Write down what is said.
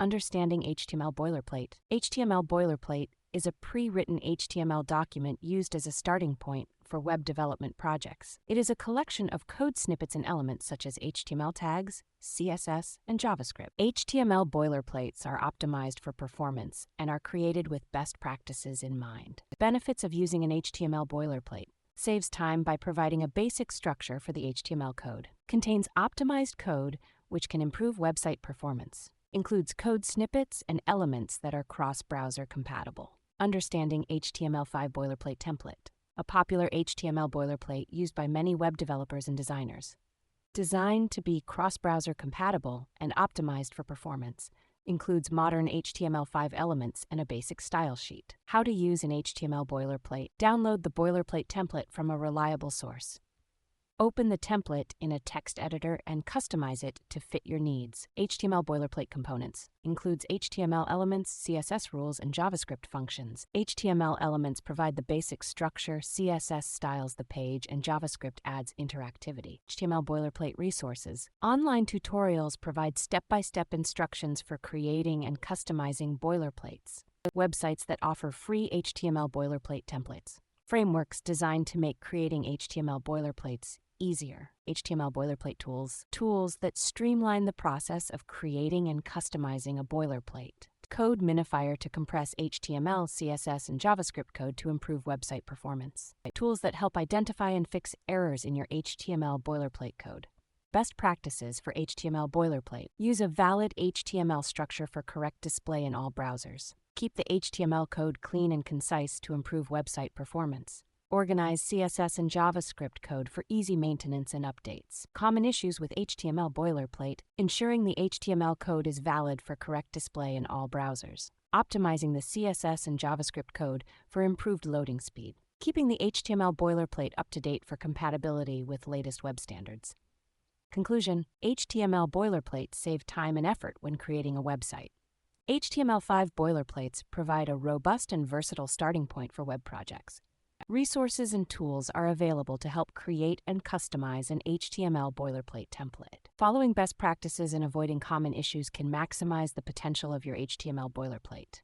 Understanding HTML boilerplate. HTML boilerplate is a pre-written HTML document used as a starting point for web development projects. It is a collection of code snippets and elements such as HTML tags, CSS, and JavaScript. HTML boilerplates are optimized for performance and are created with best practices in mind. The benefits of using an HTML boilerplate: saves time by providing a basic structure for the HTML code. Contains optimized code which can improve website performance. Includes code snippets and elements that are cross-browser compatible. Understanding HTML5 boilerplate template, a popular HTML boilerplate used by many web developers and designers. Designed to be cross-browser compatible and optimized for performance, includes modern HTML5 elements and a basic style sheet. How to use an HTML boilerplate. Download the boilerplate template from a reliable source. Open the template in a text editor and customize it to fit your needs. HTML boilerplate components includes HTML elements, CSS rules, and JavaScript functions. HTML elements provide the basic structure, CSS styles the page, and JavaScript adds interactivity. HTML boilerplate resources. Online tutorials provide step-by-step instructions for creating and customizing boilerplates. Websites that offer free HTML boilerplate templates. Frameworks designed to make creating HTML boilerplates easier. HTML boilerplate tools. Tools that streamline the process of creating and customizing a boilerplate. Code minifier to compress HTML, CSS, and JavaScript code to improve website performance. Tools that help identify and fix errors in your HTML boilerplate code. Best practices for HTML boilerplate. Use a valid HTML structure for correct display in all browsers. Keep the HTML code clean and concise to improve website performance. Organize CSS and JavaScript code for easy maintenance and updates. Common issues with HTML boilerplate: ensuring the HTML code is valid for correct display in all browsers. Optimizing the CSS and JavaScript code for improved loading speed. Keeping the HTML boilerplate up to date for compatibility with latest web standards. Conclusion: HTML boilerplates save time and effort when creating a website. HTML5 boilerplates provide a robust and versatile starting point for web projects. Resources and tools are available to help create and customize an HTML boilerplate template. Following best practices and avoiding common issues can maximize the potential of your HTML boilerplate.